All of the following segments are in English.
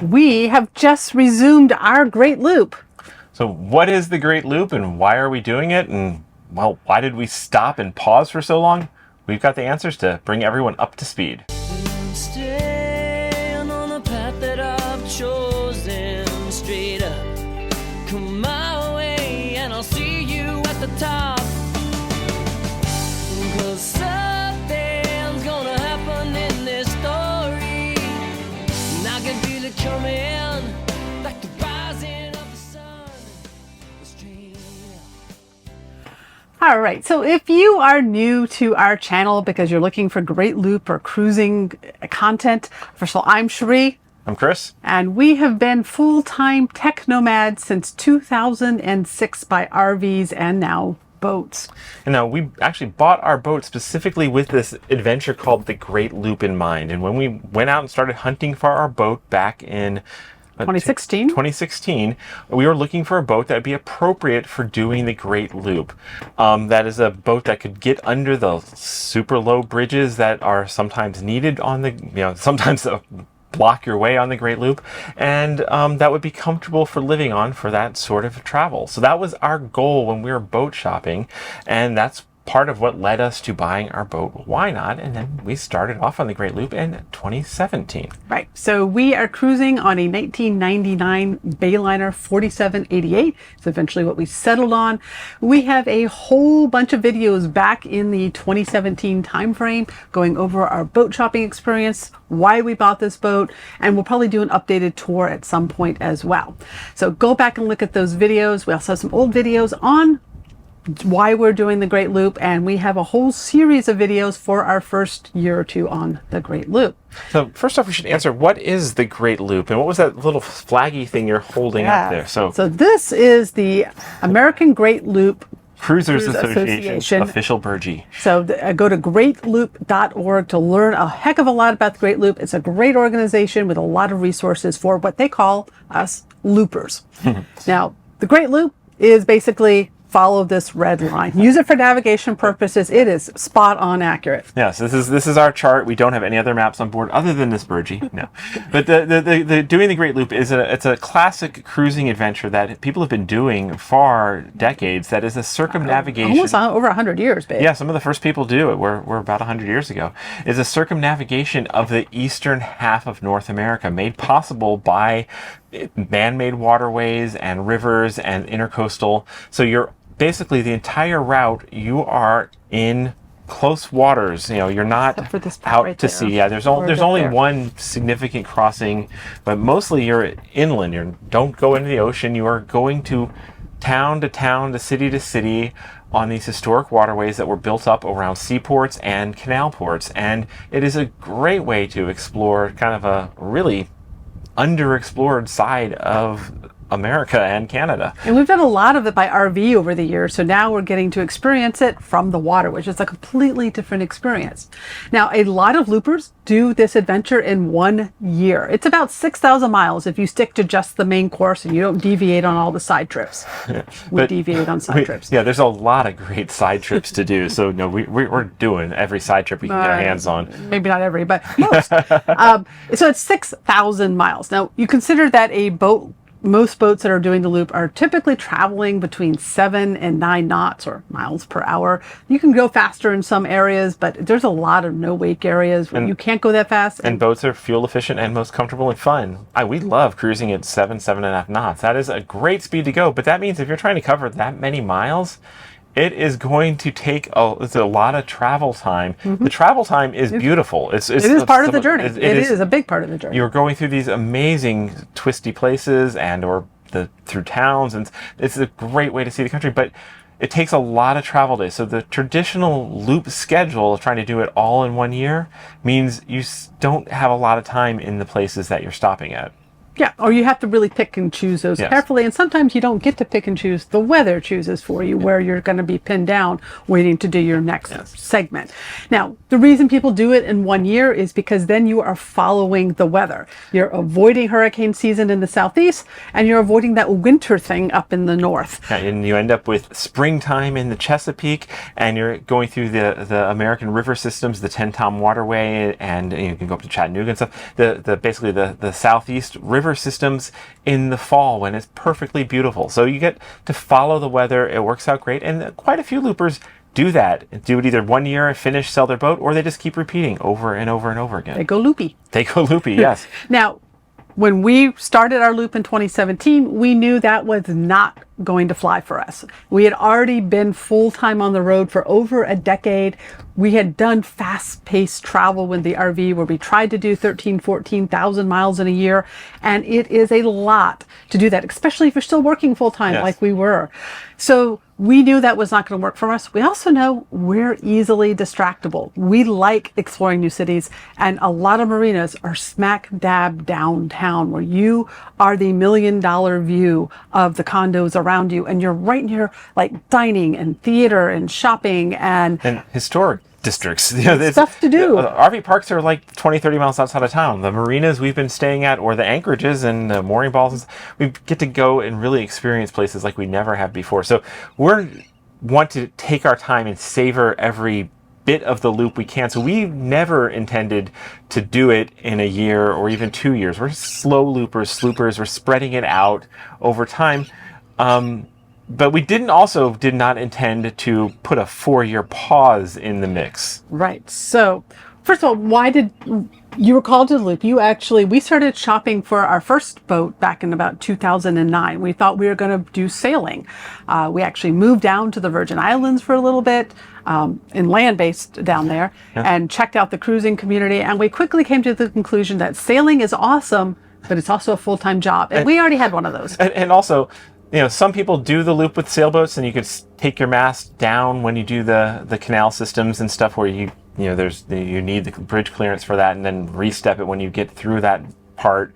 We have just resumed our Great Loop. So what is the Great Loop and why are we doing it? And, well, why did we stop and pause for so long? We've got the answers to bring everyone up to speed. Staying on the path that I've chosen, straight up. Come my way and I'll see you at the top. 'Cause something's gonna happen in this story. And I can feel it coming, like the rising of the sun. Straight up. All right, so if you are new to our channel because you're looking for Great Loop or cruising content, first of all, I'm Cherie. I'm Chris. And we have been full-time tech nomads since 2006 by RVs and now boats. And now we actually bought our boat specifically with this adventure called the Great Loop in mind. And when we went out and started hunting for our boat back in 2016, we were looking for a boat that would be appropriate for doing the Great Loop. That is a boat that could get under the super low bridges that are sometimes needed on the, sometimes block your way on the Great Loop, and that would be comfortable for living on for that sort of travel. So that was our goal when we were boat shopping, and that's part of what led us to buying our boat, Why Not? And then we started off on the Great Loop in 2017. Right, so we are cruising on a 1999 Bayliner 4788. It's eventually what we settled on. We have a whole bunch of videos back in the 2017 timeframe going over our boat shopping experience, why we bought this boat, and we'll probably do an updated tour at some point as well. So go back and look at those videos. We also have some old videos on why we're doing the Great Loop, and we have a whole series of videos for our first year or two on the Great Loop. So first off, we should answer, what is the Great Loop, and what was that little flaggy thing you're holding up there? So this is the American Great Loop Cruisers Association official burgee. So go to greatloop.org to learn a heck of a lot about the Great Loop. It's a great organization with a lot of resources for what they call us loopers. Now, the Great Loop is basically follow this red line. Use it for navigation purposes. It is spot on accurate. Yes, this is our chart. We don't have any other maps on board other than this burgee. No, but the doing the Great Loop is it's a classic cruising adventure that people have been doing for decades. That is a circumnavigation. Almost over 100 years, babe. Yeah, some of the first people do it. We're about 100 years ago. Is a circumnavigation of the eastern half of North America, made possible by man-made waterways and rivers and intercoastal. So you're basically the entire route, you are in close waters. You're not out right to there. sea. Yeah, there's only one significant crossing, but mostly you're inland. You don't go into the ocean. You are going to town, to city on these historic waterways that were built up around seaports and canal ports. And it is a great way to explore kind of a really underexplored side of America and Canada. And we've done a lot of it by RV over the years, so now we're getting to experience it from the water, which is a completely different experience. Now, a lot of loopers do this adventure in 1 year. It's about 6,000 miles if you stick to just the main course and you don't deviate on all the side trips. We deviate on side trips. Yeah, there's a lot of great side trips to do. So no, we're doing every side trip we can get our hands on. Maybe not every, but most. So it's 6,000 miles. Now, you consider that a boat. Most boats that are doing the loop are typically traveling between 7 and 9 knots or miles per hour. You can go faster in some areas, but there's a lot of no-wake areas where you can't go that fast. And boats are fuel efficient and most comfortable and fun. We love cruising at 7.5 knots. That is a great speed to go, but that means if you're trying to cover that many miles, it is going to take it's a lot of travel time. The travel time is beautiful. It is part of the journey. It is a big part of the journey. You're going through these amazing twisty places or through towns, and it's a great way to see the country. But it takes a lot of travel days. So the traditional loop schedule of trying to do it all in 1 year means you don't have a lot of time in the places that you're stopping at. Yeah, or you have to really pick and choose those carefully, and sometimes you don't get to pick and choose. The weather chooses for you where you're going to be pinned down waiting to do your next segment. Now, the reason people do it in 1 year is because then you are following the weather. You're avoiding hurricane season in the southeast, and you're avoiding that winter thing up in the north. Yeah, and you end up with springtime in the Chesapeake, and you're going through the American river systems, the Tenn-Tom Waterway, and you can go up to Chattanooga and stuff. Basically the southeast river river systems in the fall when it's perfectly beautiful. So you get to follow the weather. It works out great. And quite a few loopers do that. Do it either 1 year and finish, sell their boat, or they just keep repeating over and over and over again. They go loopy. They go loopy, yes. Now, when we started our loop in 2017, we knew that was not going to fly for us. We had already been full-time on the road for over a decade. We had done fast-paced travel with the RV where we tried to do 13, 14,000 miles in a year. And it is a lot to do that, especially if you're still working full-time like we were. So we knew that was not going to work for us. We also know we're easily distractible. We like exploring new cities, and a lot of marinas are smack dab downtown where you are the $1 million view of the condos around you, and you're right near like dining and theater and shopping and historic districts. Stuff to do. RV parks are like 20, 30 miles outside of town. The marinas we've been staying at, or the anchorages and the mooring balls, we get to go and really experience places like we never have before. So we want to take our time and savor every bit of the loop we can. So we never intended to do it in a year or even 2 years. We're slow loopers, sloopers. We're spreading it out over time. But we did not intend to put a 4-year pause in the mix. Right. So, first of all, why did you were called to the loop? We started shopping for our first boat back in about 2009. We thought we were going to do sailing. We actually moved down to the Virgin Islands for a little bit, in land-based down there, and checked out the cruising community. And we quickly came to the conclusion that sailing is awesome, but it's also a full-time job. And we already had one of those. And also, some people do the loop with sailboats, and you could take your mast down when you do the canal systems and stuff where you need the bridge clearance for that, and then re-step it when you get through that part.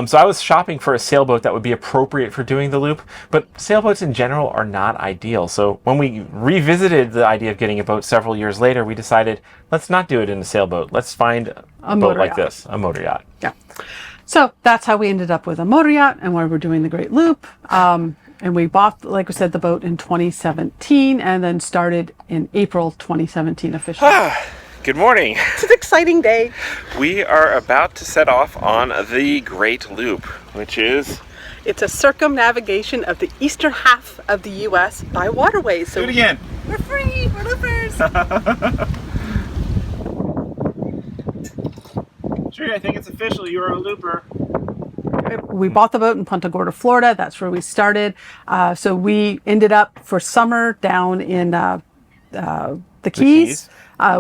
So I was shopping for a sailboat that would be appropriate for doing the loop, but sailboats in general are not ideal. So when we revisited the idea of getting a boat several years later, we decided, let's not do it in a sailboat. Let's find a boat like this, a motor yacht. Yeah. So that's how we ended up with a Motoryach and why we're doing the Great Loop. And we bought, like we said, the boat in 2017 and then started in April 2017 officially. Good morning. It's an exciting day. We are about to set off on the Great Loop, which is... It's a circumnavigation of the eastern half of the U.S. by waterways. So do it again. We're free. We're loopers. Cherie, I think it's official. You are a looper. We bought the boat in Punta Gorda, Florida. That's where we started. So we ended up for summer down in the Keys.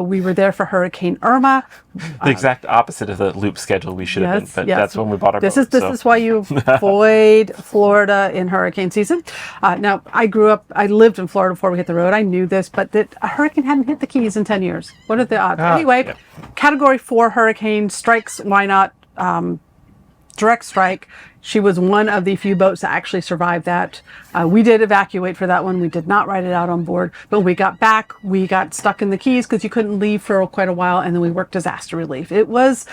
We were there for Hurricane Irma. The exact opposite of the loop schedule we should have been, but that's when we bought our boat. This is why you avoid Florida in hurricane season. Now, I lived in Florida before we hit the road. I knew this, but a hurricane hadn't hit the Keys in 10 years. What are the odds? Anyway, Category 4 hurricane strikes. Why not? Direct strike. She was one of the few boats that actually survived that. We did evacuate for that one. We did not ride it out on board. But when we got back, we got stuck in the Keys because you couldn't leave for quite a while. And then we worked disaster relief. It was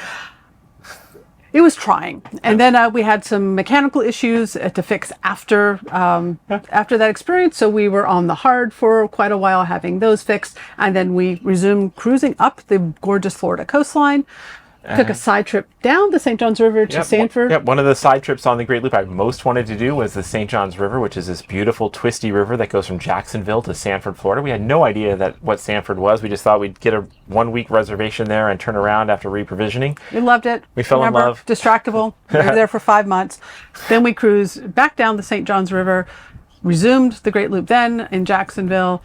trying. And then we had some mechanical issues to fix after that experience. So we were on the hard for quite a while having those fixed. And then we resumed cruising up the gorgeous Florida coastline. Took a side trip down the St. Johns River to Sanford. One of the side trips on the Great Loop I most wanted to do was the St. Johns River, which is this beautiful twisty river that goes from Jacksonville to Sanford, Florida. We had no idea what Sanford was. We just thought we'd get a 1-week reservation there and turn around after reprovisioning. We loved it. We fell in love. Distractible. We were there for 5 months. Then we cruised back down the St. Johns River, resumed the Great Loop then in Jacksonville,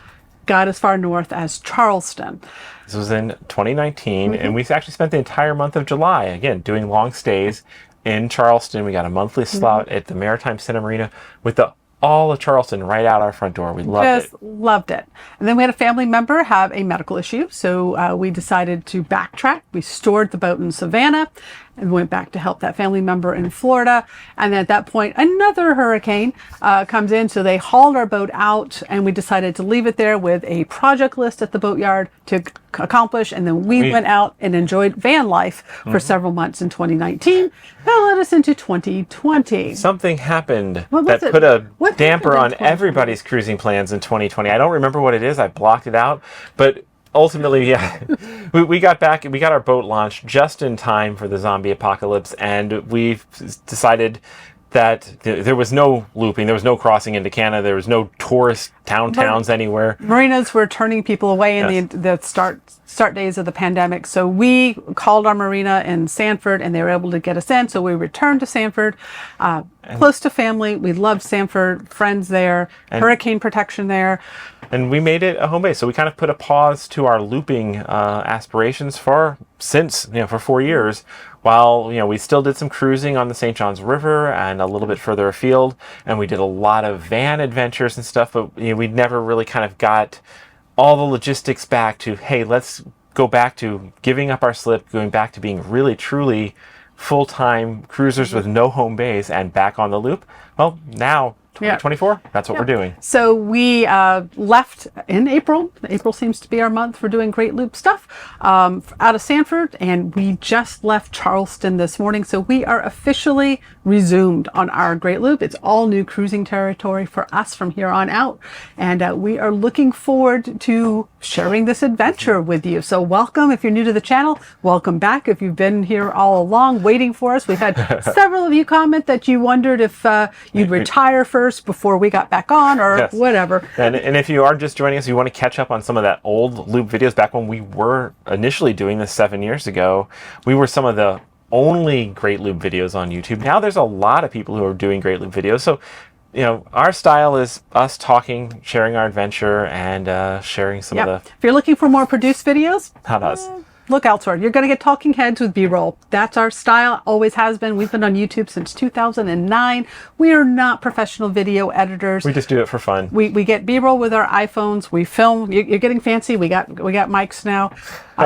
got as far north as Charleston. This was in 2019, and we actually spent the entire month of July, again, doing long stays in Charleston. We got a monthly slot at the Maritime Center Marina with all of Charleston right out our front door. We loved it. Loved it. And then we had a family member have a medical issue, so we decided to backtrack. We stored the boat in Savannah and went back to help that family member in Florida. And then at that point, another hurricane comes in, so they hauled our boat out, and we decided to leave it there with a project list at the boatyard to accomplish. And then we went out and enjoyed van life for several months in 2019. That led us into 2020. Something happened that put a damper on everybody's cruising plans in 2020. I don't remember what it is. I blocked it out. But ultimately, yeah, we got back. We got our boat launched just in time for the zombie apocalypse, and we decided that there was no looping, there was no crossing into Canada, there was no tourist towns anywhere. Marinas were turning people away in the start days of the pandemic. So we called our marina in Sanford, and they were able to get us in. So we returned to Sanford, close to family. We loved Sanford, friends there, hurricane protection there. And we made it a home base. So we kind of put a pause to our looping aspirations for 4 years, while we still did some cruising on the St. Johns River and a little bit further afield, and we did a lot of van adventures and stuff. But we never really kind of got all the logistics back to, hey, let's go back to giving up our slip, going back to being really truly full-time cruisers with no home base and back on the loop. Well, now 2024, that's what we're doing. So we left in April. April seems to be our month for doing Great Loop stuff out of Sanford, and we just left Charleston this morning. So we are officially resumed on our Great Loop. It's all new cruising territory for us from here on out, and we are looking forward to sharing this adventure with you. So welcome if you're new to the channel. Welcome back if you've been here all along waiting for us. We've had several of you comment that you wondered if you'd retire first before we got back on, or whatever. And if you are just joining us, you want to catch up on some of that old loop videos back when we were initially doing this 7 years ago. We were some of the only Great Loop videos on YouTube. Now there's a lot of people who are doing Great Loop videos. So our style is us talking, sharing our adventure, and sharing some of the... If you're looking for more produced videos, not us. Look elsewhere. You're going to get talking heads with B-roll. That's our style, always has been. We've been on YouTube since 2009. We are not professional video editors. We just do it for fun. We get B-roll with our iPhones. We film. You're getting fancy. We got mics now.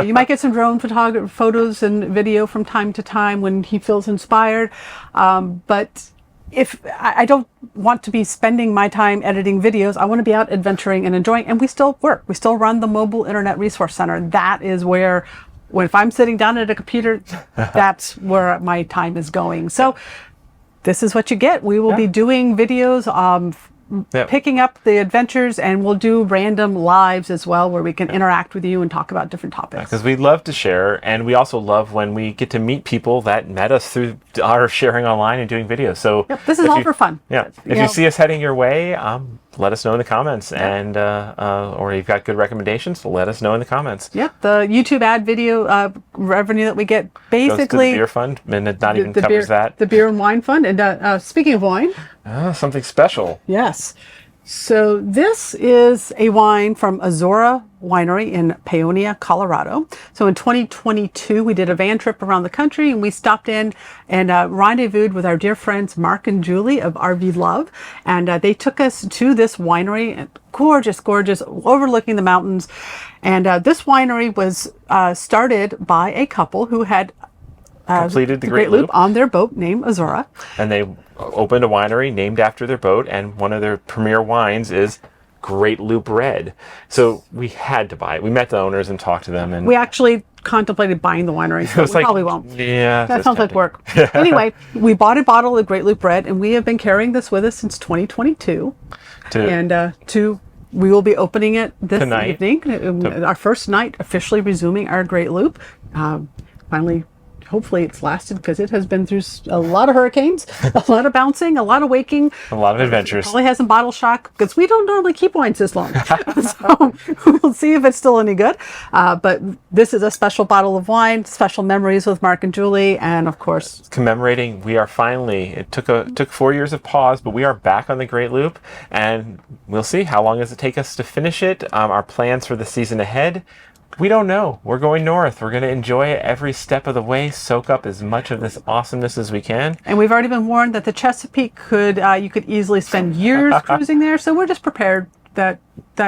You might get some drone photos and video from time to time when he feels inspired. But if I don't want to be spending my time editing videos, I want to be out adventuring and enjoying. And we still work. We still run the Mobile Internet Resource Center. That is where, if I'm sitting down at a computer, that's where my time is going. So this is what you get. We will be doing videos, picking up the adventures, and we'll do random lives as well, where we can interact with you and talk about different topics. Because we love to share, and we also love when we get to meet people that met us through our sharing online and doing videos. So this is all for fun. If you see us heading your way, let us know in the comments, and or you've got good recommendations, let us know in the comments. The YouTube ad video revenue that we get basically goes to the beer fund, and it not even covers that. The beer and wine fund. And speaking of wine, something special. Yes. So this is a wine from Azora Winery in Paonia, Colorado. So in 2022, we did a van trip around the country, and we stopped in and rendezvoused with our dear friends Mark and Julie of RV Love, and they took us to this winery. Gorgeous, overlooking the mountains. And this winery was started by a couple who had completed the Great Loop on their boat named Azora. And they opened a winery named after their boat, and one of their premier wines is Great Loop Red. So we had to buy it. We met the owners and talked to them, and we actually contemplated buying the winery, so we probably won't. Yeah, that sounds like work. Anyway, we bought a bottle of Great Loop Red, and we have been carrying this with us since 2022. We will be opening it this evening. Our first night officially resuming our Great Loop. Finally, hopefully it's lasted, because it has been through a lot of hurricanes, a lot of bouncing, a lot of waking, a lot of adventures. Probably has some bottle shock, because we don't normally keep wines this long. So we'll see if it's still any good. But this is a special bottle of wine, special memories with Mark and Julie, and of course commemorating. We are finally. It took 4 years of pause, but we are back on the Great Loop, and we'll see how long does it take us to finish it. Our plans for the season ahead, we don't know. We're going north. We're going to enjoy it every step of the way, soak up as much of this awesomeness as we can. And we've already been warned that the Chesapeake you could easily spend years cruising there. So we're just prepared that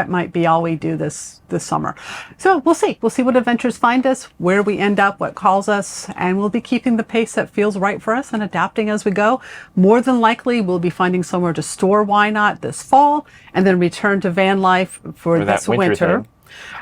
might be all we do this summer. So we'll see. We'll see what adventures find us, where we end up, what calls us, and we'll be keeping the pace that feels right for us and adapting as we go. More than likely, we'll be finding somewhere to store Why Not this fall, and then return to van life for this winter.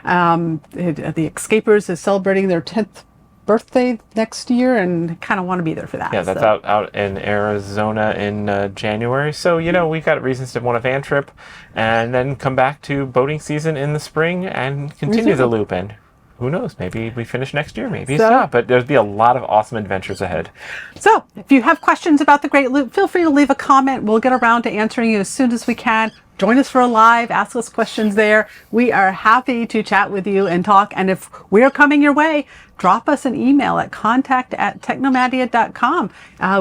The Escapers is celebrating their 10th birthday next year and kind of want to be there for that. Yeah, that's so. out in Arizona in January. So, we've got reasons to want a van trip and then come back to boating season in the spring and continue the loop. And who knows, maybe we finish next year, maybe it's not. But there'll be a lot of awesome adventures ahead. So if you have questions about the Great Loop, feel free to leave a comment. We'll get around to answering you as soon as we can. Join us for a live, ask us questions there. We are happy to chat with you and talk. And if we're coming your way, drop us an email at contact@technomadia.com.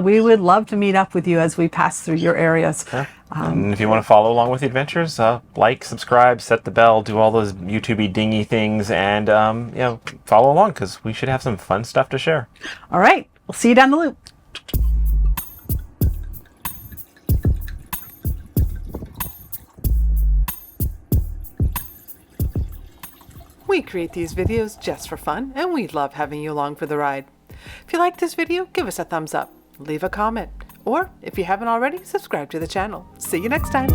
We would love to meet up with you as we pass through your areas. Yeah. And if you want to follow along with the adventures, like, subscribe, set the bell, do all those YouTube-y dingy things, and follow along because we should have some fun stuff to share. All right. We'll see you down the loop. We create these videos just for fun, and we love having you along for the ride. If you like this video, give us a thumbs up, leave a comment, or if you haven't already, subscribe to the channel. See you next time.